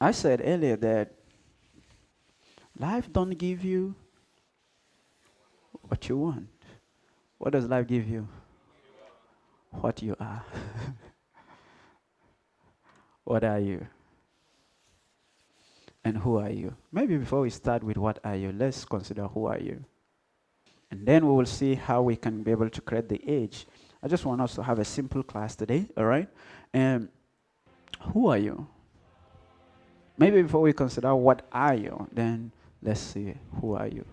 I said earlier that life don't give you what you want. What does life give you? What you are. What are you? And who are you? Maybe before we start with what are you, let's consider who are you. And then we will see how we can be able to create the age. I just want us to have a simple class today, all right? And who are you? Maybe before we consider what are you, then let's see who are you.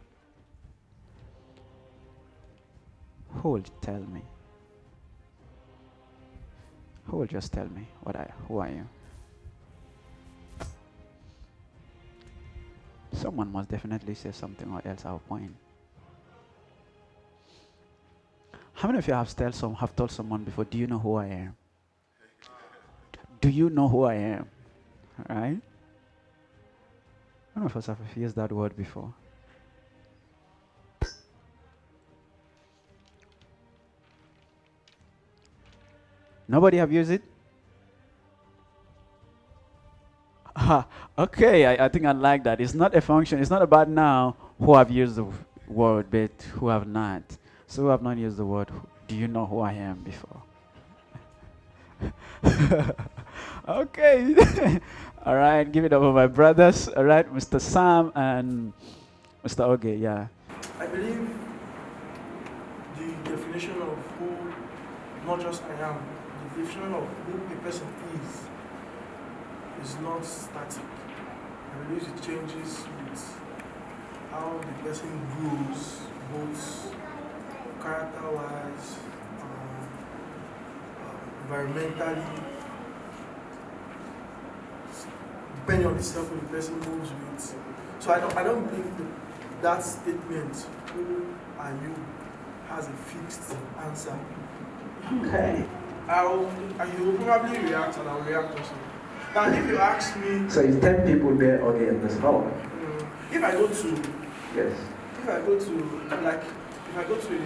Who will tell me? Who will just tell me who are you? Someone must definitely say something or else I'll point. How many of you have told someone before, do you know who I am? Do you know who I am? Right? None of us have used that word before. Nobody have used it? Okay, I think I like that. It's not a function. It's not about now who have used the word, but who have not. So who have not used the word, do you know who I am before? Okay. All right, give it up for my brothers. All right, Mr. Sam and Mr. Oge, yeah. I believe the definition of who, not just I am, the definition of who a person is not static. I believe it changes with how the person grows, both character-wise, environmentally, depending on the circle the person moves with. So I don't think that statement, who are you, has a fixed answer. Okay. You will probably react and I'll react also. Now, if you ask me, So it's 10 people there okay in this hall. If I go to, Yes. if I go to a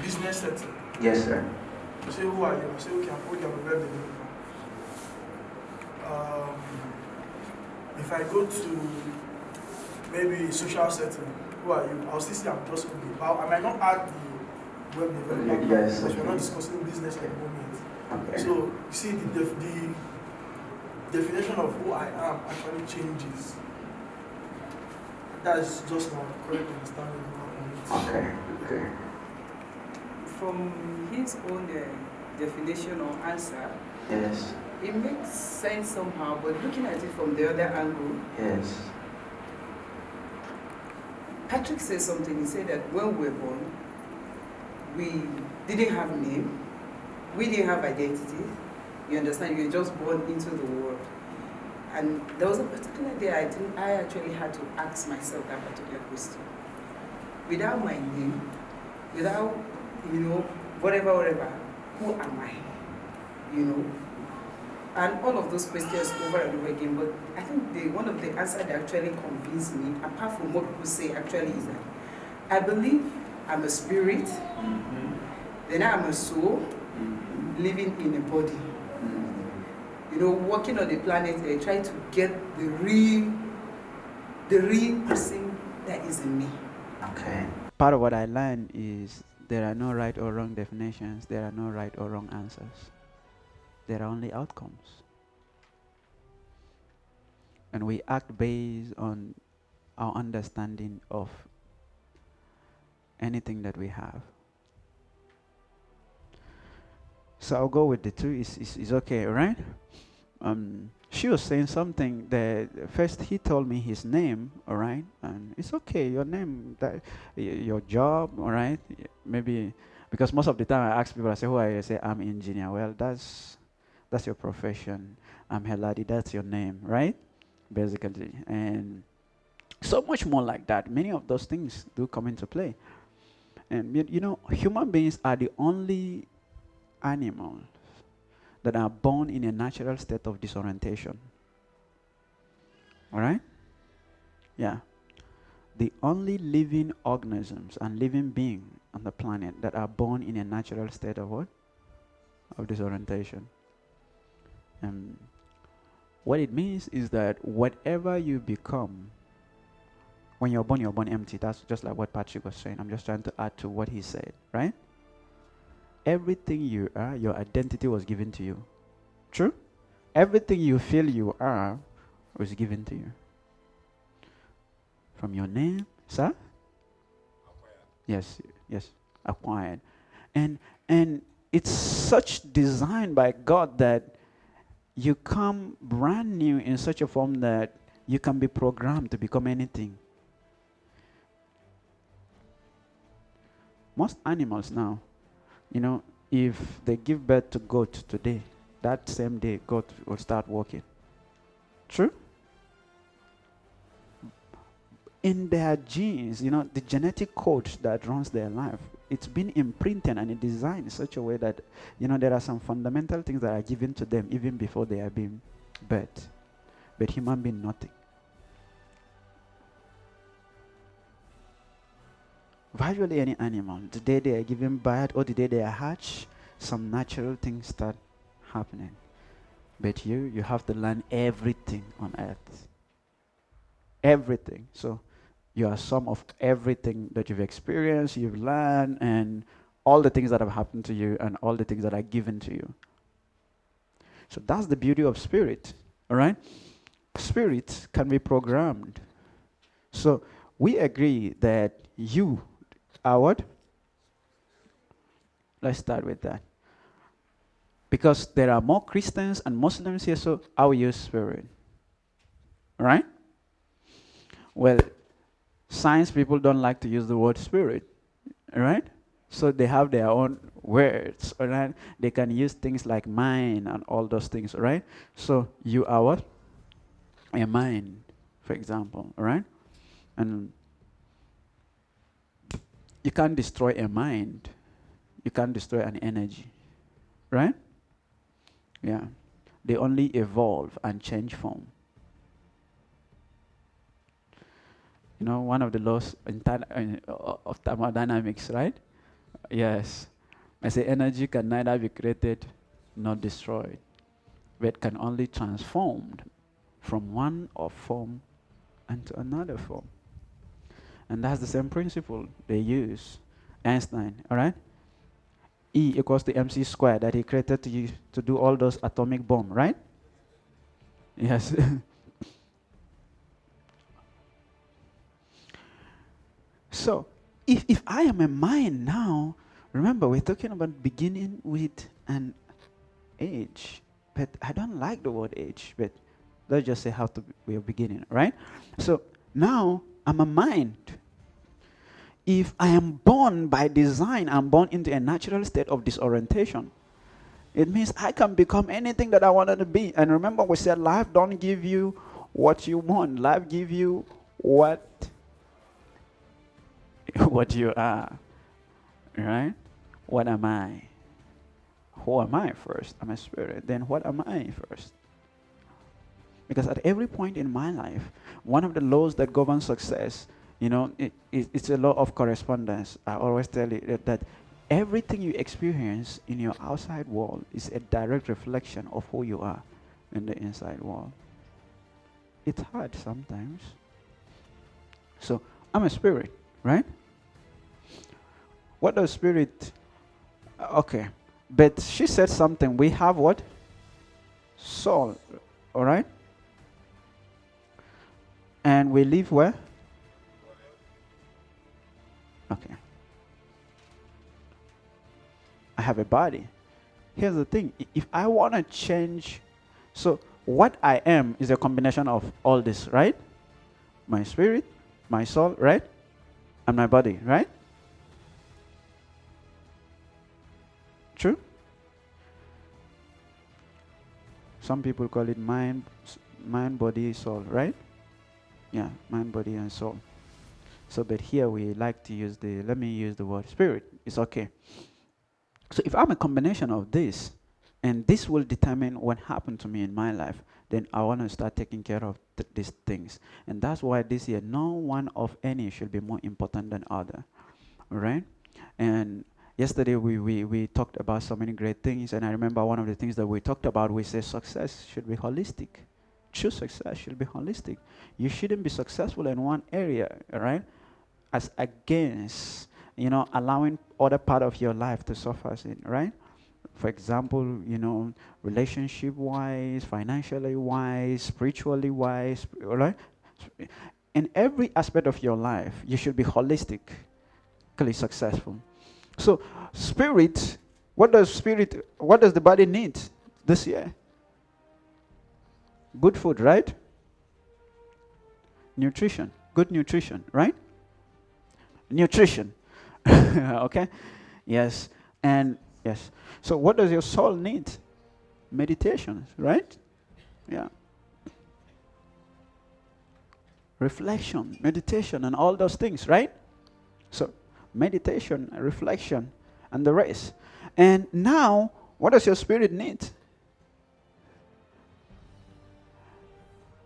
business setting, Yes, sir. you say, who are you? I say, okay, I'm a web developer. If I go to maybe a social setting, who are you? I'll still say I'm just okay. I might not add the web developer Yes, because okay. we're not discussing business at the moment. Okay. So you see, the definition of who I am actually changes. That is just my correct understanding of it. Okay. Okay. From his own definition or answer, Yes. it makes sense somehow, but looking at it from the other angle, Yes. Patrick said something. He said that when we were born, we didn't have name, we didn't have identity. You understand? You were just born into the world. And there was a particular day I think I actually had to ask myself that particular question. Without my name, without, whatever, who am I? And all of those questions over and over again. But I think one of the answers that actually convinced me, apart from what people say actually, is that I believe I'm a spirit, then I'm a soul, living in a body. Walking on the planet, trying to get the real person that is in me. Okay. Part of what I learned is there are no right or wrong definitions. There are no right or wrong answers. There are only outcomes. And we act based on our understanding of anything that we have. So I'll go with the two. It's okay, right? She was saying something that first he told me his name, all right, and it's okay, your name, your job, all right, maybe because most of the time I ask people, I say, who are you? I say, I'm engineer. Well, that's your profession. I'm Heladi. That's your name, right? Basically, and so much more like that. Many of those things do come into play, and human beings are the only animals that are born in a natural state of disorientation. All right? Yeah. The only living organisms and living beings on the planet that are born in a natural state of what? Of disorientation. What it means is that whatever you become, when you're born empty. That's just like what Patrick was saying. I'm just trying to add to what he said, right? Everything you are, your identity was given to you. True? Everything you feel you are was given to you. From your name, sir? Yes, yes, acquired. And it's such designed by God that you come brand new in such a form that you can be programmed to become anything. Most animals now, if they give birth to goat today, that same day goat will start walking. True? In their genes, the genetic code that runs their life, it's been imprinted and designed in such a way that, there are some fundamental things that are given to them even before they are being birthed. But human being, nothing. Virtually any animal, the day they are given birth or the day they are hatched, some natural things start happening. But you have to learn everything on earth. Everything. So you are some of everything that you've experienced, you've learned, and all the things that have happened to you and all the things that are given to you. So that's the beauty of spirit, all right? Spirit can be programmed. So we agree that you are what? Let's start with that. Because there are more Christians and Muslims here, so I will use spirit. All right? Well, science people don't like to use the word spirit, all right? So they have their own words, all right? They can use things like mind and all those things, all right? So you are what? A mind, for example, all right? And you can't destroy a mind. You can't destroy an energy, right? Yeah. They only evolve and change form. One of the laws of thermodynamics, right? Yes. I say energy can neither be created nor destroyed, but can only transformed from one of form into another form. And that's the same principle they use. Einstein, all right? E equals to mc squared that he created to do all those atomic bomb, right? Yes. So, if I am a mind now, remember we're talking about beginning with an age, but I don't like the word age, but let's just say how we are beginning, right? So now I'm a mind. If I am born by design, I'm born into a natural state of disorientation. It means I can become anything that I wanted to be. And remember, we said life don't give you what you want. Life give you what you are. Right? What am I? Who am I first? I'm a spirit. Then what am I first? Because at every point in my life, one of the laws that governs success, it's a law of correspondence. I always tell you that everything you experience in your outside world is a direct reflection of who you are in the inside world. It's hard sometimes. So I'm a spirit, right? What does spirit? Okay, but she said something. We have what? Soul, all right? And we live where? Okay. I have a body. Here's the thing. If I want to change, so what I am is a combination of all this, right? My spirit, my soul, right? And my body, right? True? Some people call it mind, body, soul, right? Yeah, mind, body, and soul. So, but here we like to use let me use the word spirit. It's okay. So if I'm a combination of this, and this will determine what happened to me in my life, then I want to start taking care of these things. And that's why this year, no one of any should be more important than other. All right? And yesterday we talked about so many great things, and I remember one of the things that we talked about, we said success should be holistic. True success should be holistic. You shouldn't be successful in one area, right? As against, allowing other part of your life to suffer in, right? For example, relationship wise, financially wise, spiritually wise, all right? In every aspect of your life, you should be holistically successful. So, what does the body need this year? Good food, right? Nutrition, good nutrition, right? Nutrition. Okay? Yes. And yes. So what does your soul need? Meditation, right? Yeah. Reflection, meditation, and all those things, right? So meditation, reflection, and the rest. And now, what does your spirit need?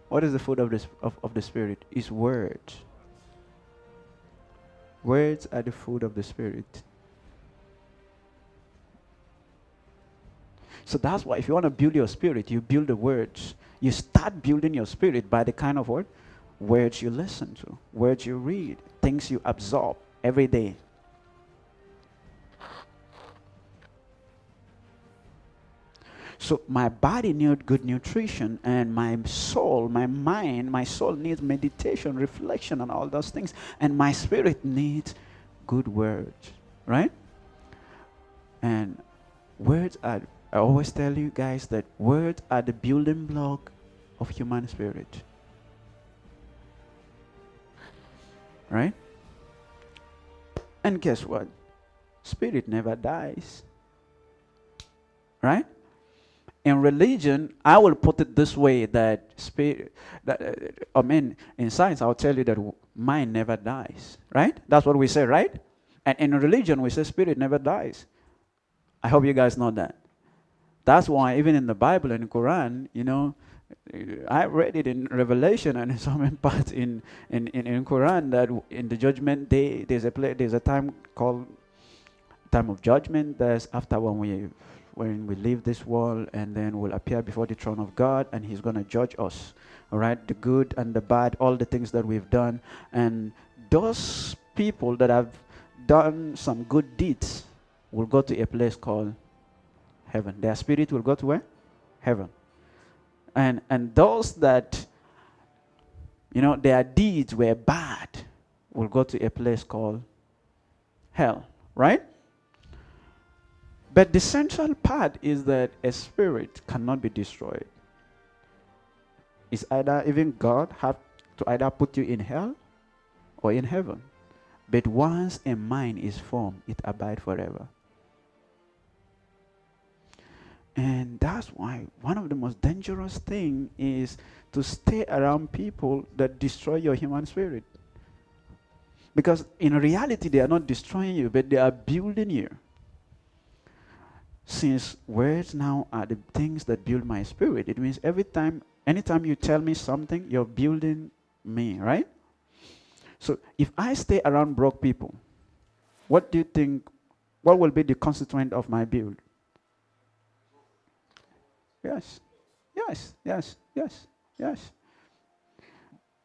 What is the food of the spirit? Is words. Words are the food of the spirit. So that's why if you want to build your spirit, you build the words. You start building your spirit by the kind of what? Words you listen to, words you read, things you absorb every day. So my body needs good nutrition, and my soul, my mind, my soul needs meditation, reflection, and all those things. And my spirit needs good words, right? And words are, I always tell you guys that words are the building block of human spirit. Right? And guess what? Spirit never dies. Right? In religion, I will put it this way, that in science, I'll tell you that mind never dies, right? That's what we say, right? And in religion, we say spirit never dies. I hope you guys know that. That's why even in the Bible and the Quran, I read it in Revelation and in some parts in Quran, that in the judgment day, there's a time called time of judgment. That's after when we leave this world, and then we'll appear before the throne of God, and He's going to judge us. All right, the good and the bad, all the things that we've done. And those people that have done some good deeds will go to a place called heaven. Their spirit will go to where? Heaven. And those that, their deeds were bad will go to a place called hell, right? But the central part is that a spirit cannot be destroyed. It's either, even God have to either put you in hell or in heaven. But once a mind is formed, it abides forever. And that's why one of the most dangerous things is to stay around people that destroy your human spirit. Because in reality, they are not destroying you, but they are building you. Since words now are the things that build my spirit, it means anytime you tell me something, you're building me, right? So if I stay around broke people, what do you think, what will be the consequence of my build? Yes, yes, yes, yes, yes.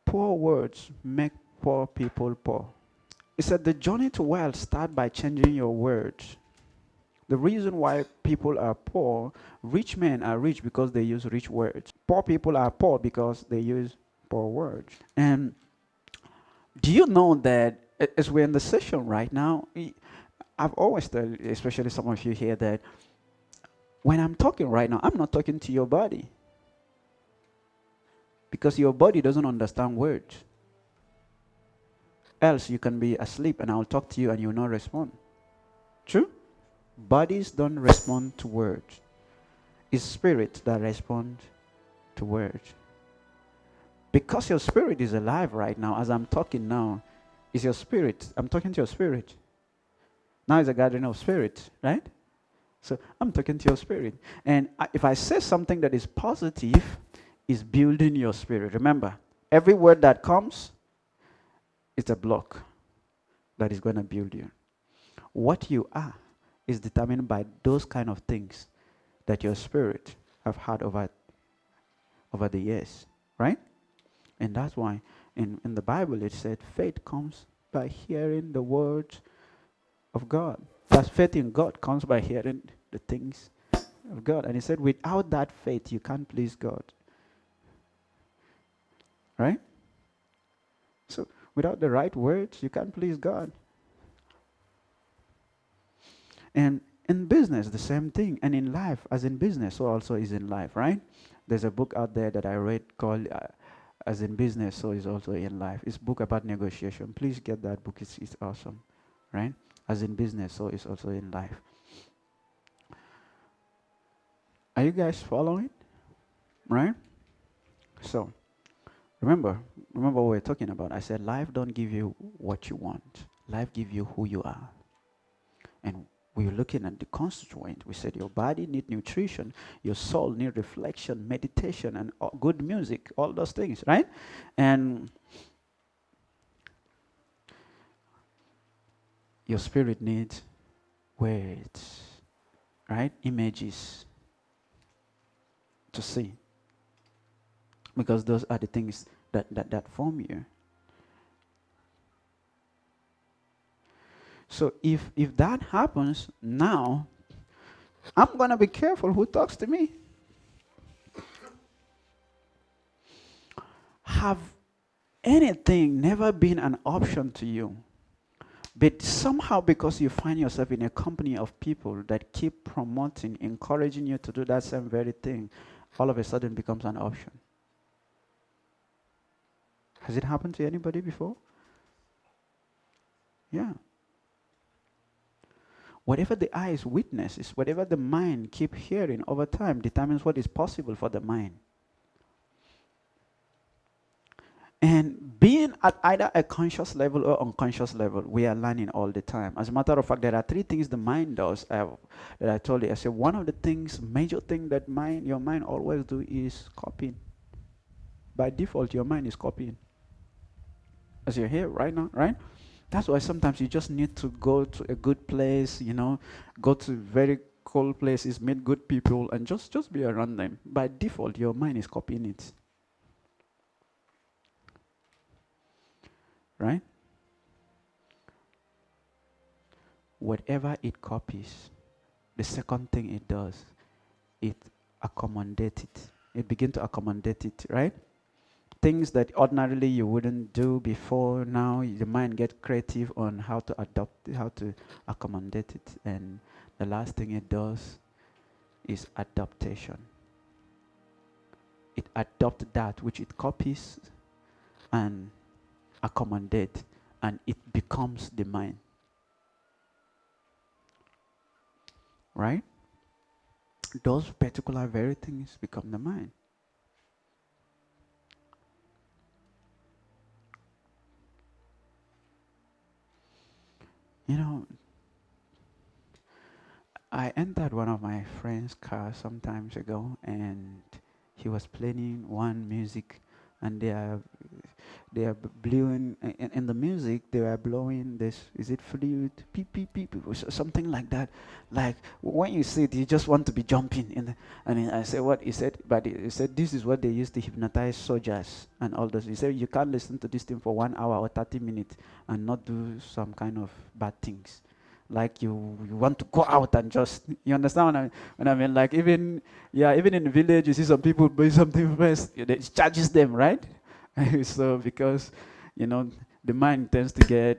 Poor words make poor people poor. It said the journey to wealth starts by changing your words. The reason why people are poor, rich men are rich because they use rich words. Poor people are poor because they use poor words. And do you know that as we're in the session right now, I've always told, especially some of you here, that when I'm talking right now, I'm not talking to your body. Because your body doesn't understand words. Else you can be asleep and I'll talk to you and you'll not respond. True? Bodies don't respond to words. It's spirit that responds to words. Because your spirit is alive right now, as I'm talking now, it's your spirit. I'm talking to your spirit. Now it's a gathering of spirit, right? So I'm talking to your spirit. And if I say something that is positive, it's building your spirit. Remember, every word that comes, it's a block that is going to build you. What you are is determined by those kind of things that your spirit have had over the years. right? And that's why in the Bible it said faith comes by hearing the words of God. That faith in God comes by hearing the things of God. And he said, without that faith, you can't please God. Right? So, without the right words, you can't please God. And in business, the same thing. And in life, as in business, so also is in life, right? There's a book out there that I read called As in Business, So is Also in Life. It's a book about negotiation. Please get that book. It's awesome, right? As in business, so is also in life. Are you guys following? Right? So, remember what we're talking about. I said life don't give you what you want. Life gives you who you are. And we're looking at the constituent. We said your body needs nutrition, your soul needs reflection, meditation, and good music, all those things, right? And your spirit needs words, right? Images to see. Because those are the things that form you. So if that happens, now I'm going to be careful who talks to me. Have anything never been an option to you? But somehow, because you find yourself in a company of people that keep promoting, encouraging you to do that same very thing, all of a sudden becomes an option. Has it happened to anybody before? Yeah. Whatever the eyes witnesses, whatever the mind keep hearing over time determines what is possible for the mind. And being at either a conscious level or unconscious level, we are learning all the time. As a matter of fact, there are 3 things the mind does that I told you. I said one of the things, major thing that your mind always do is copying. By default, your mind is copying. As you're here right now, right? That's why sometimes you just need to go to a good place, go to very cold places, meet good people, and just be around them. By default, your mind is copying it. Right? Whatever it copies, the second thing it does, it accommodates it. It begins to accommodate it, right? Things that ordinarily you wouldn't do before, now the mind gets creative on how to adopt it, how to accommodate it. And the last thing it does is adaptation. It adopts that which it copies and accommodate, and it becomes the mind. Right? Those particular very things become the mind. I entered one of my friend's cars some times ago, and he was playing one music, and they are blowing in the music. They were blowing this. Is it flute? Beep beep beep, something like that. Like when you see it, you just want to be jumping in. And I said, what he said, but he said this is what they used to hypnotize soldiers and all those. He said you can't listen to this thing for 1 hour or 30 minutes and not do some kind of bad things. Like you want to go out and just, you understand what I mean? Like even in the village, you see some people buy something first, it charges them, right? So because, the mind tends to get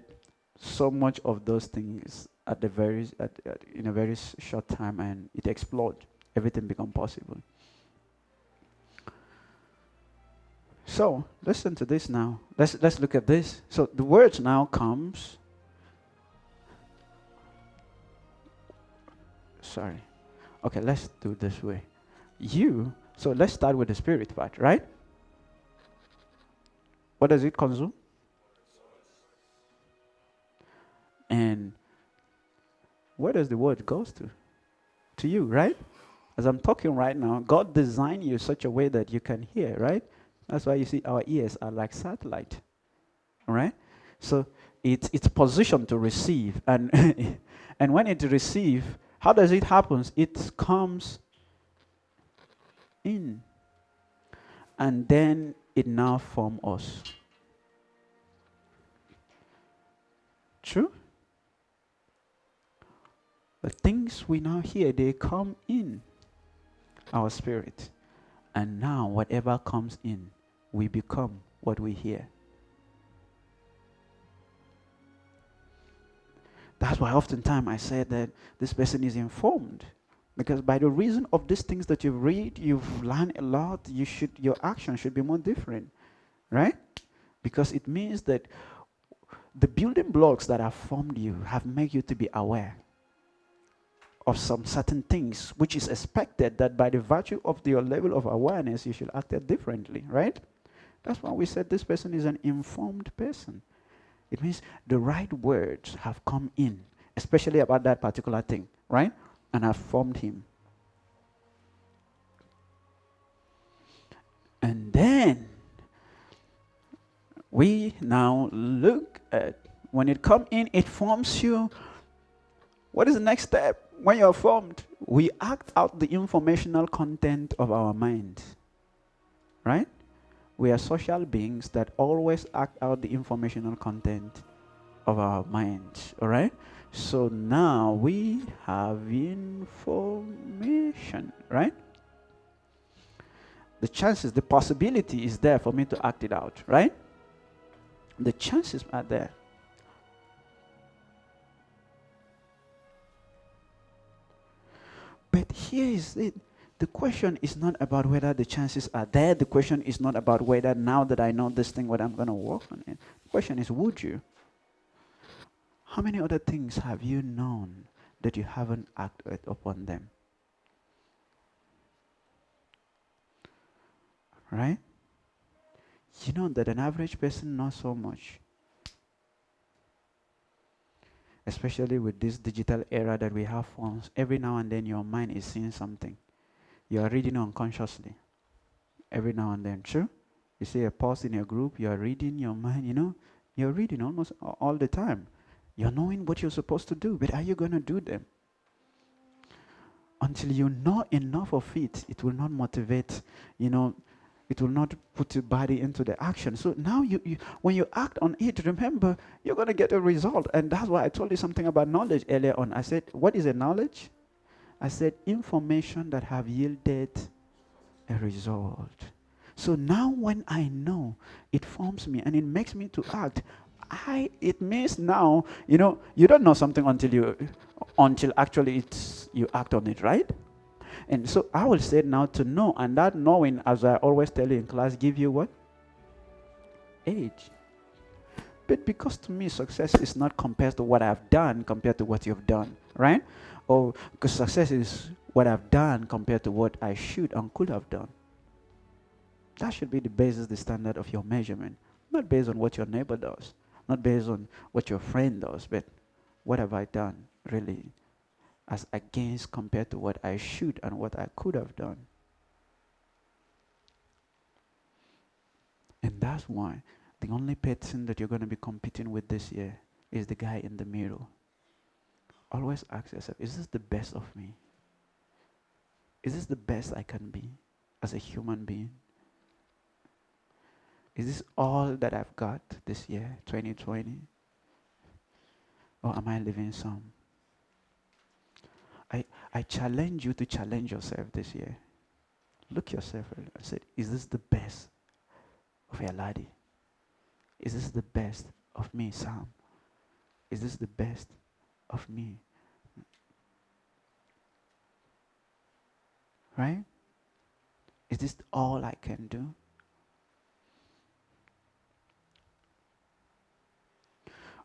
so much of those things in a very short time, and it explodes. Everything becomes possible. So listen to this now. Let's look at this. So the words now comes. Sorry. Okay, let's do it this way. So let's start with the spirit part, right? What does it consume? And where does the word goes to? To you, right? As I'm talking right now, God designed you such a way that you can hear, right? That's why you see our ears are like satellite. All right? So it's positioned to receive. And and when it receives, how does it happen? It comes in. And then it now forms us. True? The things we now hear, they come in our spirit. And now, whatever comes in, we become what we hear. That's why oftentimes I say that this person is informed. Because by the reason of these things that you read, you've learned a lot, your action should be more different. Right? Because it means that the building blocks that have formed you have made you to be aware of some certain things, which is expected that by the virtue of your level of awareness, you should act differently, right? That's why we said this person is an informed person. It means the right words have come in, especially about that particular thing, right? And have formed him. And then we now look at, when it comes in, it forms you. What is the next step? When you're formed, we act out the informational content of our mind. Right? We are social beings that always act out the informational content of our mind. Alright? So now we have information. Right? The chances, the possibility is there for me to act it out. Right? The chances are there. But here is it. The question is not about whether the chances are there. The question is not about whether now that I know this thing, whether I'm going to work on it. The question is, would you? How many other things have you known that you haven't acted upon them? Right? You know that an average person knows so much. Especially with this digital era that we have phones, every now and then your mind is seeing something. You are reading unconsciously. Every now and then, true? You see a post in your group, you are reading your mind, you're reading almost all the time. You're knowing what you're supposed to do, but are you going to do them? Until you know enough of it, it will not motivate, it will not put your body into the action. So now when you act on it, remember, you're going to get a result. And that's why I told you something about knowledge earlier on. I said, what is a knowledge? I said, information that have yielded a result. So now when I know, it forms me and it makes me to act. It means now, you don't know something until actually you act on it, right? And so I will say now to know, and that knowing, as I always tell you in class, give you what? Age. But because to me, success is not compared to what I've done compared to what you've done, right? Or because success is what I've done compared to what I should and could have done. That should be the basis, the standard of your measurement. Not based on what your neighbor does, not based on what your friend does, but what have I done really as against compared to what I should and what I could have done. And that's why the only person that you're going to be competing with this year is the guy in the middle. Always ask yourself, is this the best of me? Is this the best I can be as a human being? Is this all that I've got this year, 2020? Or am I living some? I challenge you to challenge yourself this year. Look yourself and say, is this the best of Eladi? Is this the best of me, Sam? Is this the best of me? Right? Is this all I can do?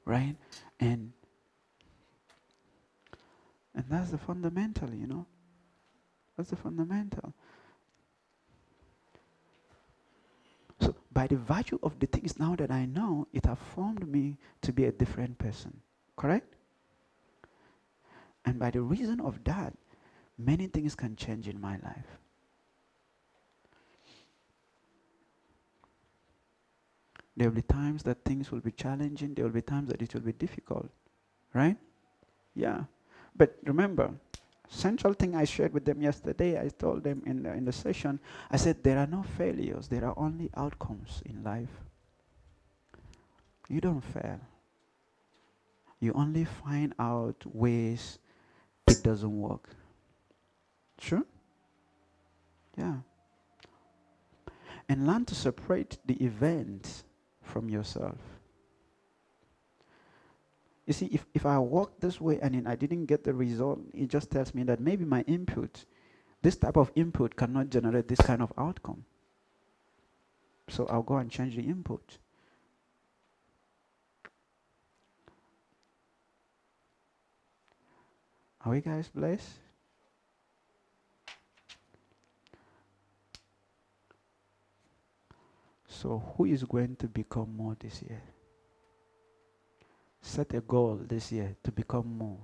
Right? And that's the fundamental, That's the fundamental. So by the virtue of the things now that I know, it has formed me to be a different person. Correct? And by the reason of that, many things can change in my life. There will be times that things will be challenging. There will be times that it will be difficult. Right? Yeah. But remember, Central thing I shared with them yesterday, I told them in the session, I said, there are no failures, there are only outcomes in life. You don't fail. You only find out ways it doesn't work. True? Yeah. And learn to separate the event from yourself. You see, if I walk this way and then I didn't get the result, it just tells me that maybe my input, this type of input cannot generate this kind of outcome. So I'll go and change the input. Are we guys blessed? So who is going to become more this year? Set a goal this year to become more.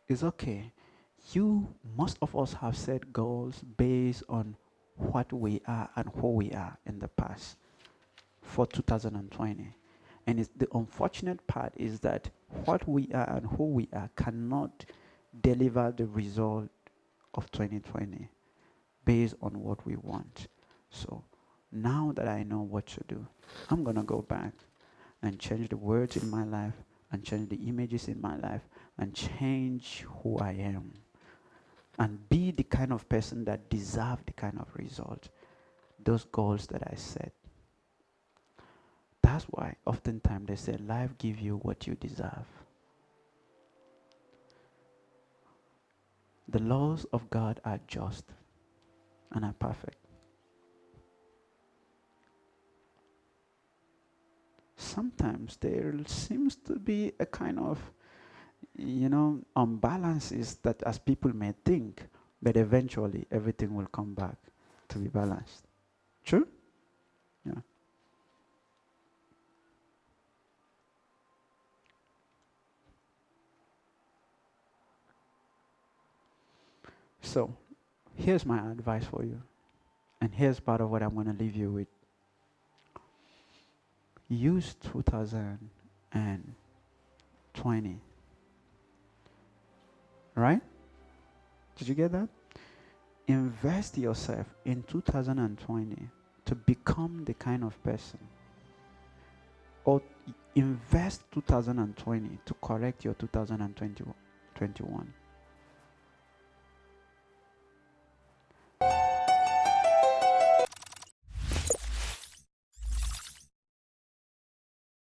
It's okay. Most of us have set goals based on what we are and who we are in the past for 2020. And the unfortunate part is that what we are and who we are cannot deliver the result of 2020 based on what we want. So now that I know what to do, I'm going to go back and change the words in my life and change the images in my life and change who I am and be the kind of person that deserves the kind of result, those goals that I set. That's why oftentimes they say life gives you what you deserve. The laws of God are just and are perfect. Sometimes there seems to be a kind of, unbalances that as people may think, but eventually everything will come back to be balanced. True? Yeah. So, here's my advice for you. And here's part of what I'm going to leave you with. Use 2020. Right? Did you get that? Invest yourself in 2020 to become the kind of person. Or invest 2020 to correct your 2021.